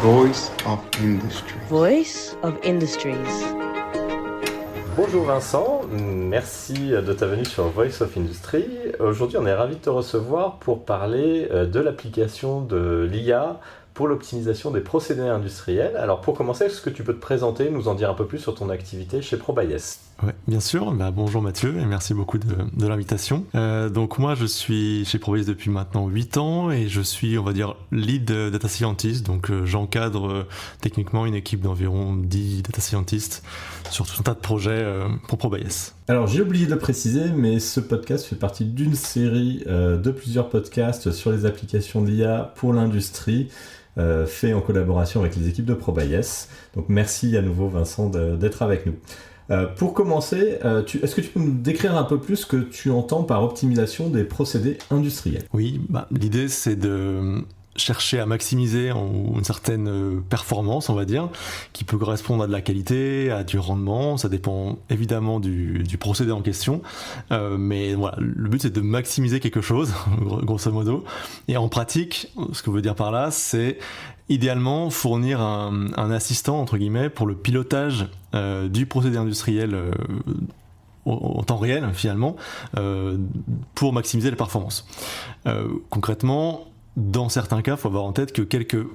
Voice of Industry. Voice of Industries. Bonjour Vincent, merci de ta venue sur Voice of Industry. Aujourd'hui, on est ravis de te recevoir pour parler de l'application de l'IA pour l'optimisation des procédés industriels. Alors pour commencer, est-ce que tu peux te présenter, nous en dire un peu plus sur ton activité chez ProBias ? Ouais, bien sûr. Bonjour Mathieu et merci beaucoup de l'invitation. Donc moi je suis chez ProBias depuis maintenant 8 ans et je suis, on va dire, lead data scientist. Donc j'encadre techniquement une équipe d'environ 10 data scientists sur tout un tas de projets pour ProBias. Alors j'ai oublié de le préciser, mais ce podcast fait partie d'une série de plusieurs podcasts sur les applications d'IA pour l'industrie, fait en collaboration avec les équipes de ProBias. Donc merci à nouveau Vincent d'être avec nous. Pour commencer, est-ce que tu peux nous décrire un peu plus ce que tu entends par optimisation des procédés industriels ? Oui, l'idée c'est de chercher à maximiser une certaine performance, on va dire, qui peut correspondre à de la qualité, à du rendement. Ça dépend évidemment du procédé en question, mais voilà, le but c'est de maximiser quelque chose, grosso modo. Et en pratique, ce que veut dire par là, c'est idéalement fournir un assistant, entre guillemets, pour le pilotage du procédé industriel en temps réel, finalement, pour maximiser les performances. Concrètement, dans certains cas, il faut avoir en tête que quelques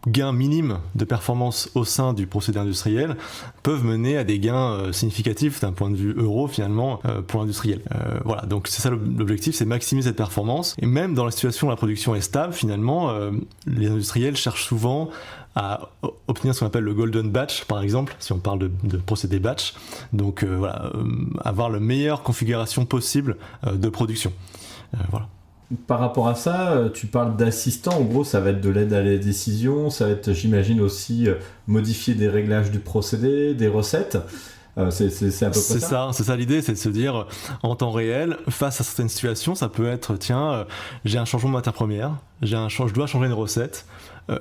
gains minimes de performance au sein du procédé industriel peuvent mener à des gains significatifs d'un point de vue euro finalement pour l'industriel. Voilà, donc c'est ça l'objectif, c'est maximiser cette performance. Et même dans la situation où la production est stable, finalement, les industriels cherchent souvent à obtenir ce qu'on appelle le golden batch, par exemple, si on parle de procédé batch. Donc voilà, avoir la meilleure configuration possible de production. Voilà. Par rapport à ça, tu parles d'assistant, en gros ça va être de l'aide à la décision, ça va être, j'imagine aussi, modifier des réglages du procédé, des recettes. C'est à peu près ça. C'est ça l'idée, c'est de se dire en temps réel, face à certaines situations, ça peut être, tiens, j'ai un changement de matière première, je dois changer une recette,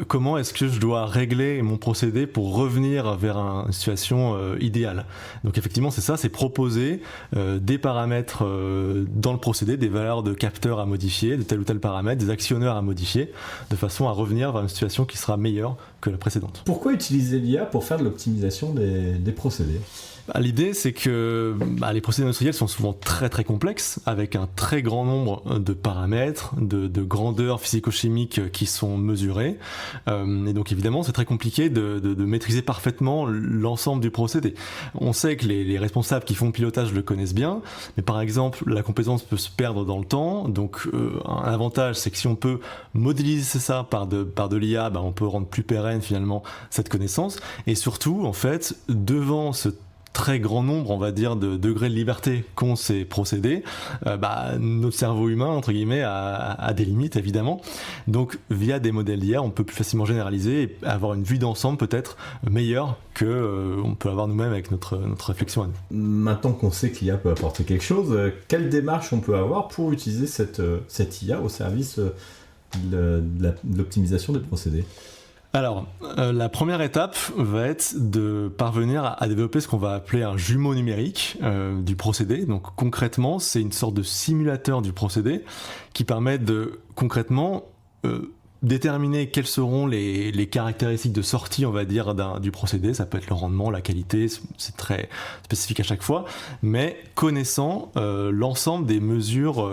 comment est-ce que je dois régler mon procédé pour revenir vers une situation idéale. Donc effectivement c'est ça, c'est proposer des paramètres dans le procédé, des valeurs de capteurs à modifier, de tel ou tel paramètre, des actionneurs à modifier, de façon à revenir vers une situation qui sera meilleure que la précédente. Pourquoi utiliser l'IA pour faire de l'optimisation des procédés ? L'idée, c'est que les procédés industriels sont souvent très très complexes, avec un très grand nombre de paramètres, de grandeurs physico-chimiques qui sont mesurées. Et donc évidemment, c'est très compliqué de maîtriser parfaitement l'ensemble du procédé. On sait que les responsables qui font le pilotage le connaissent bien, mais par exemple, la compétence peut se perdre dans le temps. Donc un avantage, c'est que si on peut modéliser ça par de l'IA, on peut rendre plus pérenne finalement cette connaissance. Et surtout, en fait, devant ce très grand nombre, on va dire, de degrés de liberté qu'ont ces procédés, notre cerveau humain, entre guillemets, a des limites, évidemment. Donc, via des modèles d'IA, on peut plus facilement généraliser et avoir une vue d'ensemble peut-être meilleure que on peut avoir nous-mêmes avec notre réflexion à nous. Maintenant qu'on sait que l'IA peut apporter quelque chose, quelle démarche on peut avoir pour utiliser cette IA au service de l'optimisation des procédés ? Alors, la première étape va être de parvenir à développer ce qu'on va appeler un jumeau numérique du procédé. Donc concrètement, c'est une sorte de simulateur du procédé qui permet de concrètement déterminer quelles seront les caractéristiques de sortie, on va dire, du procédé. Ça peut être le rendement, la qualité, c'est très spécifique à chaque fois, mais connaissant l'ensemble des mesures,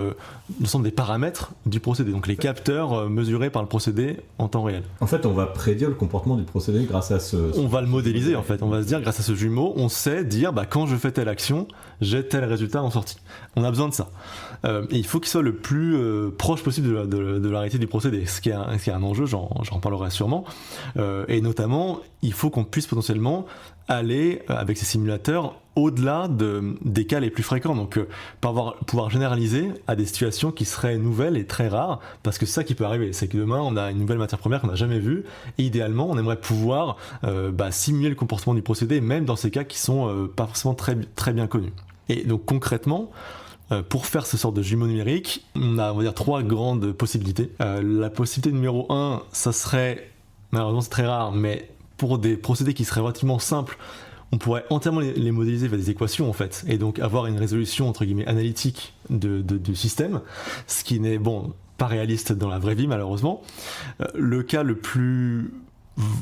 l'ensemble des paramètres du procédé, donc les capteurs mesurés par le procédé en temps réel. En fait, on va prédire le comportement du procédé grâce à On va le modéliser, en fait. On va se dire, grâce à ce jumeau, on sait dire, quand je fais telle action, j'ai tel résultat en sortie. On a besoin de ça. Et il faut qu'il soit le plus proche possible de la réalité du procédé, ce qui est un enjeu, j'en parlerai sûrement. Et notamment, il faut qu'on puisse potentiellement aller, avec ces simulateurs, au-delà des cas les plus fréquents. Donc, pouvoir généraliser à des situations qui seraient nouvelles et très rares, parce que c'est ça qui peut arriver. C'est que demain, on a une nouvelle matière première qu'on n'a jamais vue, et idéalement, on aimerait pouvoir simuler le comportement du procédé, même dans ces cas qui sont pas forcément très, très bien connus. Et donc, concrètement, pour faire ce sort de jumeau numérique, on a, on va dire, 3 grandes possibilités. La possibilité numéro 1, ça serait, malheureusement c'est très rare, mais pour des procédés qui seraient relativement simples, on pourrait entièrement les modéliser via des équations en fait, et donc avoir une résolution entre guillemets analytique du système, ce qui n'est pas réaliste dans la vraie vie malheureusement. Le cas le plus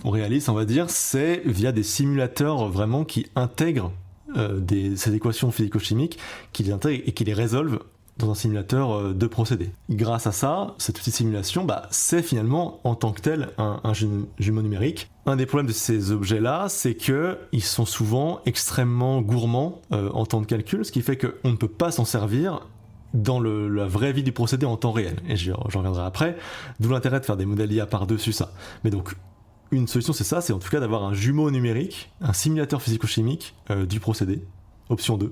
réaliste, on va dire, c'est via des simulateurs vraiment qui intègrent ces équations physico-chimiques, qui les intègrent et qui les résolvent dans un simulateur de procédés. Grâce à ça, cette petite simulation, c'est finalement en tant que tel un jumeau numérique. Un des problèmes de ces objets-là, c'est qu'ils sont souvent extrêmement gourmands en temps de calcul, ce qui fait qu'on ne peut pas s'en servir dans la vraie vie du procédé en temps réel. Et j'en reviendrai après, d'où l'intérêt de faire des modèles IA par-dessus ça. Mais donc, une solution, c'est ça, c'est en tout cas d'avoir un jumeau numérique, un simulateur physico-chimique du procédé, option 2.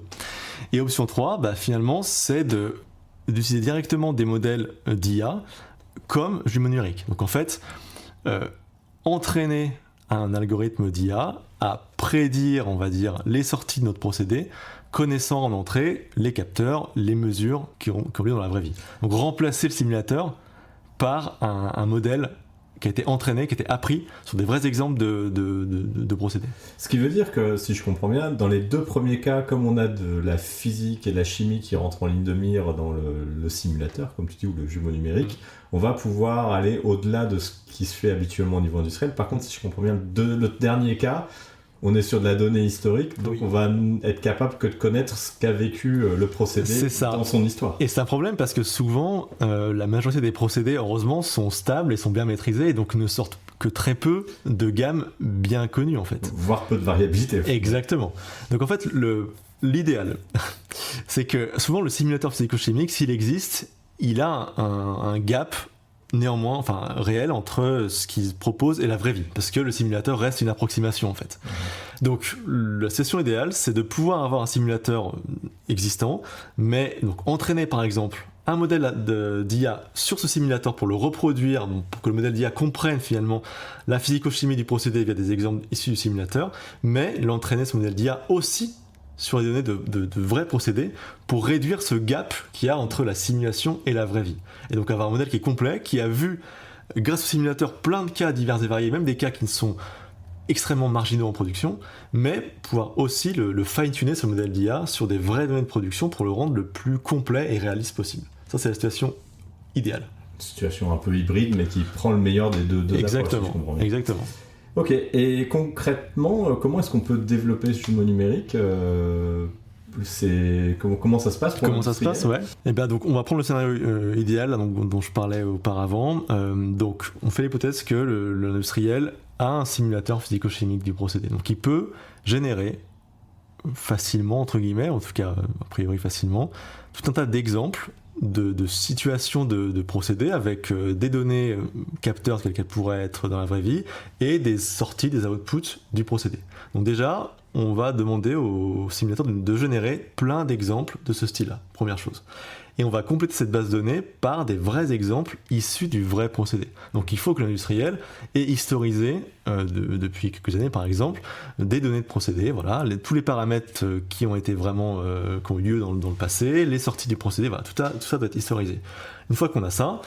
Et option 3, finalement, c'est d'utiliser directement des modèles d'IA comme jumeau numérique. Donc en fait, entraîner un algorithme d'IA à prédire, on va dire, les sorties de notre procédé, connaissant en entrée les capteurs, les mesures qui ont lieu dans la vraie vie. Donc remplacer le simulateur par un modèle qui a été entraîné, qui a été appris sur des vrais exemples de procédés. Ce qui veut dire que, si je comprends bien, dans les deux premiers cas, comme on a de la physique et de la chimie qui rentrent en ligne de mire dans le simulateur, comme tu dis, ou le jumeau numérique, on va pouvoir aller au-delà de ce qui se fait habituellement au niveau industriel. Par contre, si je comprends bien, le dernier cas, on est sur de la donnée historique, donc on va être capable que de connaître ce qu'a vécu le procédé dans son histoire. Et c'est un problème parce que souvent, la majorité des procédés, heureusement, sont stables et sont bien maîtrisés, et donc ne sortent que très peu de gammes bien connues, en fait. Voire peu de variabilité. Exactement. Donc en fait, l'idéal, c'est que souvent le simulateur physico-chimique, s'il existe, il a un gap néanmoins, réel entre ce qu'ils proposent et la vraie vie, parce que le simulateur reste une approximation en fait. Donc la solution idéale, c'est de pouvoir avoir un simulateur existant, mais donc entraîner par exemple un modèle d'IA sur ce simulateur pour le reproduire, pour que le modèle d'IA comprenne finalement la physico-chimie du procédé via des exemples issus du simulateur, mais l'entraîner ce modèle d'IA aussi sur les données de vrais procédés pour réduire ce gap qu'il y a entre la simulation et la vraie vie. Et donc avoir un modèle qui est complet, qui a vu, grâce au simulateur, plein de cas divers et variés, même des cas qui sont extrêmement marginaux en production, mais pouvoir aussi le fine-tuner, ce modèle d'IA, sur des vraies données de production pour le rendre le plus complet et réaliste possible. Ça, c'est la situation idéale. Une situation un peu hybride, mais qui prend le meilleur des deux Exactement, approches. exactement. Ok, et concrètement, comment est-ce qu'on peut développer ce jumeau numérique comment ça se passe pour Comment ça se passe, ouais. Et donc on va prendre le scénario idéal dont je parlais auparavant. Donc on fait l'hypothèse que l'industriel a un simulateur physico-chimique du procédé. Donc il peut générer facilement, entre guillemets, en tout cas a priori facilement, tout un tas d'exemples de situations de procédés avec des données capteurs telles qu'elles pourraient être dans la vraie vie et des sorties, des outputs du procédé. Donc déjà, on va demander au simulateur de générer plein d'exemples de ce style-là, première chose. Et on va compléter cette base de données par des vrais exemples issus du vrai procédé. Donc il faut que l'industriel ait historisé, depuis quelques années par exemple, des données de procédé, voilà, tous les paramètres qui ont été vraiment, qui ont eu lieu dans le passé, les sorties du procédé, voilà, tout ça doit être historisé. Une fois qu'on a ça,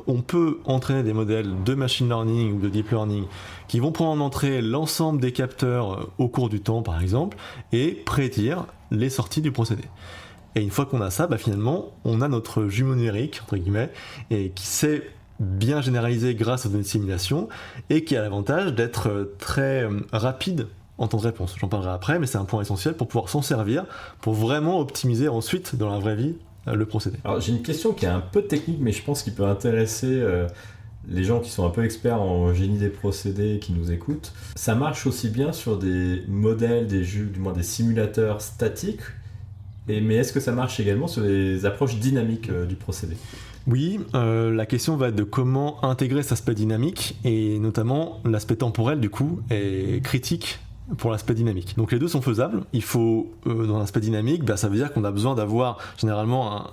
on peut entraîner des modèles de machine learning ou de deep learning qui vont prendre en entrée l'ensemble des capteurs au cours du temps par exemple, et prédire les sorties du procédé. Et une fois qu'on a ça, finalement, on a notre jumeau numérique, entre guillemets, et qui sait bien généraliser grâce aux données de simulation, et qui a l'avantage d'être très rapide en temps de réponse. J'en parlerai après, mais c'est un point essentiel pour pouvoir s'en servir, pour vraiment optimiser ensuite, dans la vraie vie, le procédé. Alors j'ai une question qui est un peu technique, mais je pense qu'il peut intéresser les gens qui sont un peu experts en génie des procédés, qui nous écoutent. Ça marche aussi bien sur des modèles, du moins des simulateurs statiques, mais est-ce que ça marche également sur les approches dynamiques du procédé ? Oui, la question va être de comment intégrer cet aspect dynamique, et notamment l'aspect temporel du coup est critique pour l'aspect dynamique. Donc les deux sont faisables. Il faut, dans l'aspect dynamique, ça veut dire qu'on a besoin d'avoir généralement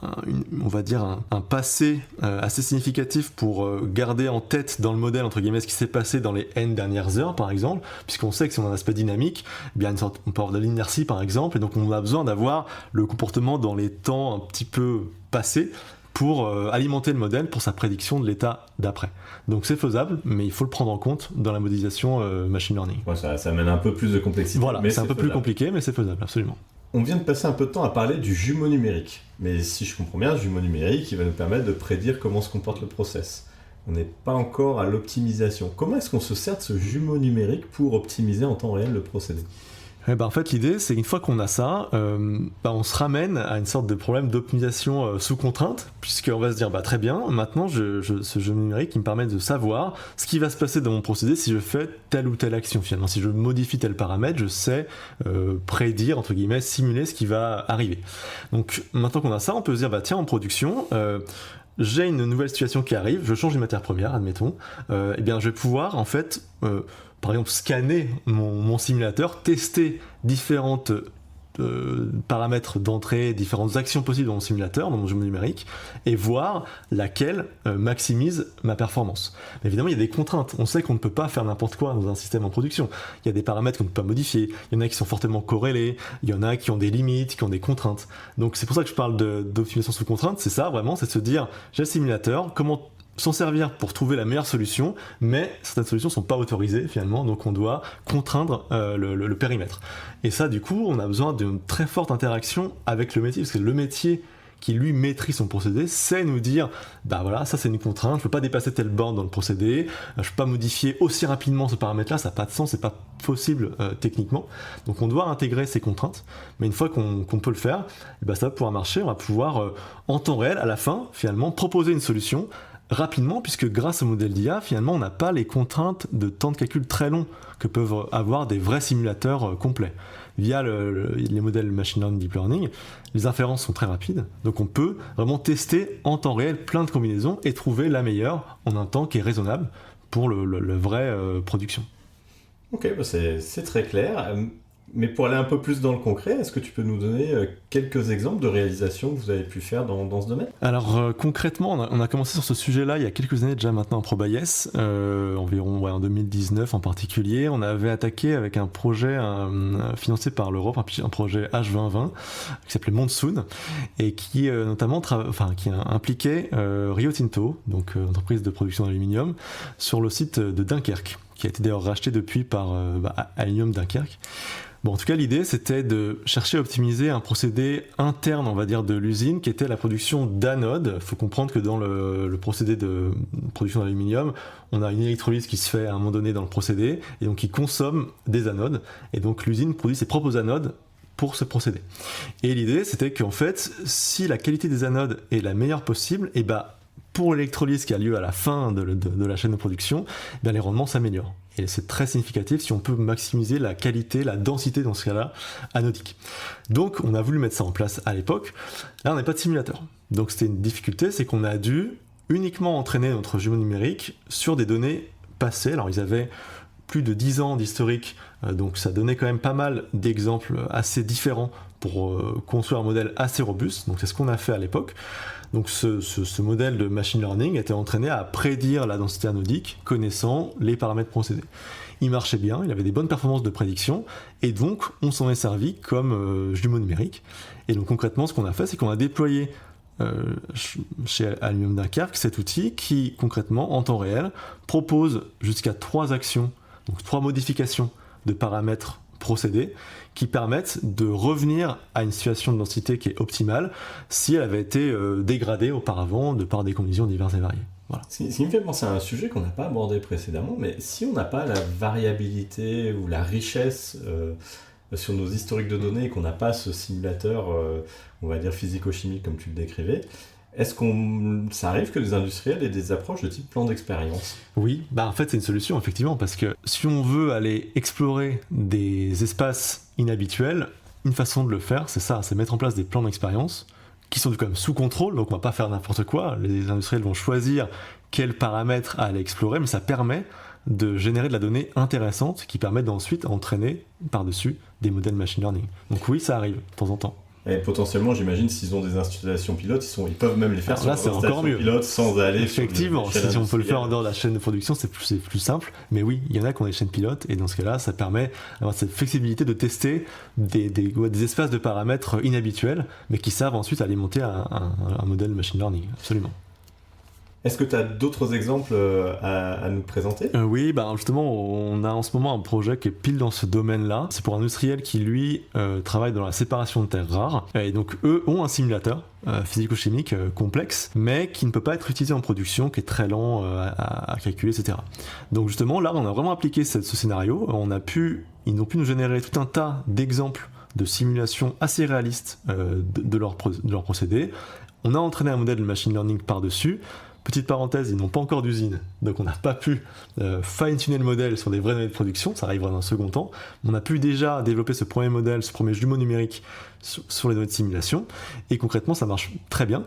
un passé assez significatif pour garder en tête dans le modèle, entre guillemets, ce qui s'est passé dans les N dernières heures, par exemple, puisqu'on sait que si on a un aspect dynamique, on peut avoir de l'inertie, par exemple, et donc on a besoin d'avoir le comportement dans les temps un petit peu passés pour alimenter le modèle pour sa prédiction de l'état d'après. Donc c'est faisable, mais il faut le prendre en compte dans la modélisation machine learning. Ouais, ça amène un peu plus de complexité. Voilà, c'est un peu plus compliqué, mais c'est faisable, absolument. On vient de passer un peu de temps à parler du jumeau numérique. Mais si je comprends bien, le jumeau numérique, il va nous permettre de prédire comment se comporte le process. on n'est pas encore à l'optimisation. Comment est-ce qu'on se sert de ce jumeau numérique pour optimiser en temps réel le procédé ? En fait, l'idée, c'est qu'une fois qu'on a ça, on se ramène à une sorte de problème d'optimisation sous contrainte, puisqu'on va se dire, très bien, maintenant, ce jeu numérique qui me permet de savoir ce qui va se passer dans mon procédé si je fais telle ou telle action. Finalement, si je modifie tel paramètre, je sais prédire, entre guillemets, simuler ce qui va arriver. Donc, maintenant qu'on a ça, on peut se dire, tiens, en production, j'ai une nouvelle situation qui arrive, je change une matière première, admettons, je vais pouvoir, en fait, par exemple, scanner mon simulateur, tester différentes paramètres d'entrée, différentes actions possibles dans mon simulateur, dans mon jeu numérique, et voir laquelle maximise ma performance. Mais évidemment, il y a des contraintes. On sait qu'on ne peut pas faire n'importe quoi dans un système en production. Il y a des paramètres qu'on ne peut pas modifier. Il y en a qui sont fortement corrélés. Il y en a qui ont des limites, qui ont des contraintes. Donc c'est pour ça que je parle d'optimisation sous contrainte. C'est ça, vraiment, c'est de se dire, j'ai le simulateur, comment s'en servir pour trouver la meilleure solution, mais certaines solutions ne sont pas autorisées finalement, donc on doit contraindre le périmètre. Et ça, du coup, on a besoin d'une très forte interaction avec le métier, parce que le métier qui lui maîtrise son procédé sait nous dire, voilà, ça c'est une contrainte, je ne peux pas dépasser telle borne dans le procédé, je ne peux pas modifier aussi rapidement ce paramètre-là, ça n'a pas de sens, c'est pas possible techniquement. Donc on doit intégrer ces contraintes, mais une fois qu'on peut le faire, ça va pouvoir marcher, on va pouvoir en temps réel, à la fin, finalement, proposer une solution rapidement, puisque grâce au modèle d'IA, finalement, on n'a pas les contraintes de temps de calcul très longs que peuvent avoir des vrais simulateurs complets. Via les modèles machine learning, deep learning, les inférences sont très rapides, donc on peut vraiment tester en temps réel plein de combinaisons et trouver la meilleure en un temps qui est raisonnable pour le vrai production. Ok, c'est très clair. Mais pour aller un peu plus dans le concret, est-ce que tu peux nous donner quelques exemples de réalisations que vous avez pu faire dans ce domaine ? Alors concrètement, on a commencé sur ce sujet-là il y a quelques années déjà maintenant en ProBayes, environ en 2019 en particulier. On avait attaqué avec un projet financé par l'Europe, un projet H2020 qui s'appelait Monsoon et qui notamment qui impliquait Rio Tinto, donc entreprise de production d'aluminium, sur le site de Dunkerque, qui a été d'ailleurs racheté depuis par Aluminium Dunkerque. En tout cas, l'idée, c'était de chercher à optimiser un procédé interne, on va dire, de l'usine, qui était la production d'anodes. Il faut comprendre que dans le procédé de production d'aluminium, on a une électrolyse qui se fait à un moment donné dans le procédé, et donc qui consomme des anodes. Et donc l'usine produit ses propres anodes pour ce procédé. Et l'idée, c'était qu'en fait, si la qualité des anodes est la meilleure possible, pour l'électrolyse qui a lieu à la fin de la chaîne de production, les rendements s'améliorent. Et c'est très significatif si on peut maximiser la qualité, la densité dans ce cas-là, anodique. Donc on a voulu mettre ça en place à l'époque. Là on n'a pas de simulateur. Donc c'était une difficulté, c'est qu'on a dû uniquement entraîner notre jumeau numérique sur des données passées. Alors ils avaient plus de 10 ans d'historique, donc ça donnait quand même pas mal d'exemples assez différents pour construire un modèle assez robuste. Donc c'est ce qu'on a fait à l'époque. Donc ce modèle de machine learning était entraîné à prédire la densité anodique, connaissant les paramètres procédés. Il marchait bien, il avait des bonnes performances de prédiction, et donc on s'en est servi comme jumeau numérique. Et donc concrètement, ce qu'on a fait, c'est qu'on a déployé chez Aluminium Dunkerque cet outil qui, concrètement, en temps réel, propose jusqu'à 3 actions, donc 3 modifications de paramètres procédés qui permettent de revenir à une situation de densité qui est optimale si elle avait été dégradée auparavant de par des conditions diverses et variées. Voilà. Ce qui me fait penser à un sujet qu'on n'a pas abordé précédemment, mais si on n'a pas la variabilité ou la richesse sur nos historiques de données et qu'on n'a pas ce simulateur, on va dire physico-chimique comme tu le décrivais, est-ce ça arrive que les industriels aient des approches de type plan d'expérience ? Oui, en fait c'est une solution effectivement, parce que si on veut aller explorer des espaces inhabituels, une façon de le faire, c'est ça, c'est mettre en place des plans d'expérience qui sont quand même sous contrôle, donc on va pas faire n'importe quoi, les industriels vont choisir quels paramètres à aller explorer, mais ça permet de générer de la donnée intéressante qui permet d'ensuite entraîner par-dessus des modèles machine learning. Donc oui, ça arrive de temps en temps. Et potentiellement, j'imagine, s'ils ont des installations pilotes, ils peuvent même les faire sur des installations pilotes sans aller effectivement, sur si on peut le faire en dehors de la chaîne de production, c'est plus simple. Mais oui, il y en a qui ont des chaînes pilotes, et dans ce cas-là, ça permet d'avoir cette flexibilité de tester des espaces de paramètres inhabituels, mais qui servent ensuite à alimenter un modèle machine learning. Absolument. Est-ce que tu as d'autres exemples à nous présenter ? Oui, justement, on a en ce moment un projet qui est pile dans ce domaine-là. C'est pour un industriel qui, lui, travaille dans la séparation de terres rares. Et donc, eux ont un simulateur physico-chimique complexe, mais qui ne peut pas être utilisé en production, qui est très lent à calculer, etc. Donc, justement, là, on a vraiment appliqué ce scénario. Ils ont pu nous générer tout un tas d'exemples de simulations assez réalistes de leur procédé. On a entraîné un modèle de machine learning par-dessus. Petite parenthèse, ils n'ont pas encore d'usine, donc on n'a pas pu fine-tuner le modèle sur des vraies données de production, ça arrivera dans un second temps. On a pu déjà développer ce premier modèle, ce premier jumeau numérique sur les données de simulation, et concrètement ça marche très bien.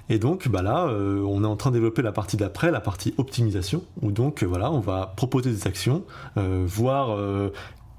Et donc là, on est en train de développer la partie d'après, la partie optimisation, où donc on va proposer des actions, voir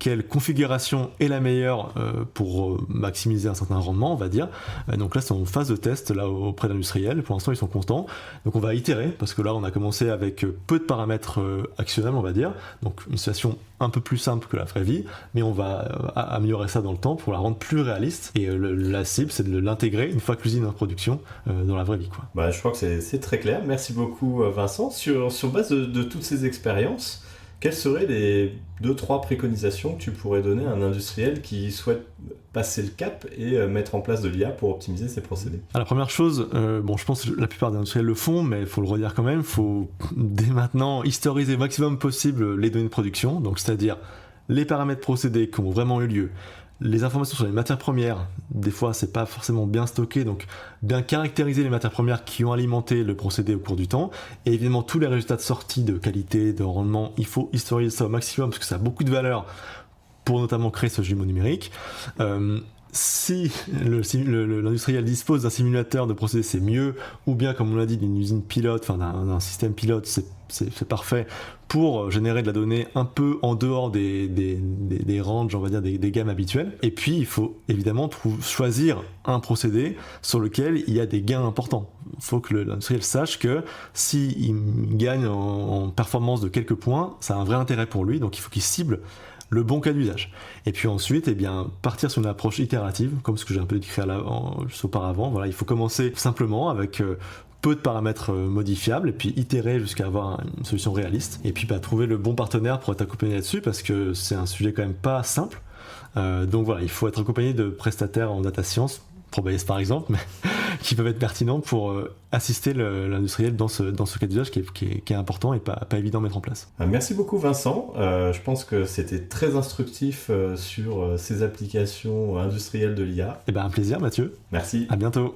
quelle configuration est la meilleure pour maximiser un certain rendement, on va dire. Donc là, c'est en phase de test là, auprès d'industriels. Pour l'instant, ils sont contents. Donc on va itérer, parce que là, on a commencé avec peu de paramètres actionnables, on va dire. Donc une situation un peu plus simple que la vraie vie, mais on va améliorer ça dans le temps pour la rendre plus réaliste. Et la cible, c'est de l'intégrer une fois que l'usine est en production dans la vraie vie, quoi. Je crois que c'est très clair. Merci beaucoup, Vincent. Sur base de toutes ces expériences, quelles seraient les 2-3 préconisations que tu pourrais donner à un industriel qui souhaite passer le cap et mettre en place de l'IA pour optimiser ses procédés ? Alors, la première chose, je pense que la plupart des industriels le font, mais il faut le redire quand même, il faut dès maintenant historiser au maximum possible les données de production, donc c'est-à-dire les paramètres procédés qui ont vraiment eu lieu, les informations sur les matières premières, des fois c'est pas forcément bien stocké, donc bien caractériser les matières premières qui ont alimenté le procédé au cours du temps, et évidemment tous les résultats de sortie, de qualité, de rendement, il faut historiser ça au maximum parce que ça a beaucoup de valeur pour notamment créer ce jumeau numérique. Si l'industriel dispose d'un simulateur de procédé, c'est mieux, ou bien comme on l'a dit d'une usine pilote, d'un système pilote, c'est parfait pour générer de la donnée un peu en dehors des ranges, on va dire, des gammes habituelles. Et puis il faut évidemment choisir un procédé sur lequel il y a des gains importants. Il faut que l'industriel sache que s'il gagne en performance de quelques points, ça a un vrai intérêt pour lui, donc il faut qu'il cible le bon cas d'usage. Et puis ensuite, partir sur une approche itérative, comme ce que j'ai un peu décrit juste auparavant. Voilà, il faut commencer simplement avec peu de paramètres modifiables, et puis itérer jusqu'à avoir une solution réaliste. Et puis trouver le bon partenaire pour être accompagné là-dessus, parce que c'est un sujet quand même pas simple. Donc voilà, il faut être accompagné de prestataires en data science, ProBayes par exemple, mais qui peuvent être pertinents pour assister l'industriel dans ce cas d'usage qui est important et pas évident à mettre en place. Merci beaucoup Vincent, je pense que c'était très instructif sur ces applications industrielles de l'IA. Un plaisir Mathieu. Merci. À bientôt.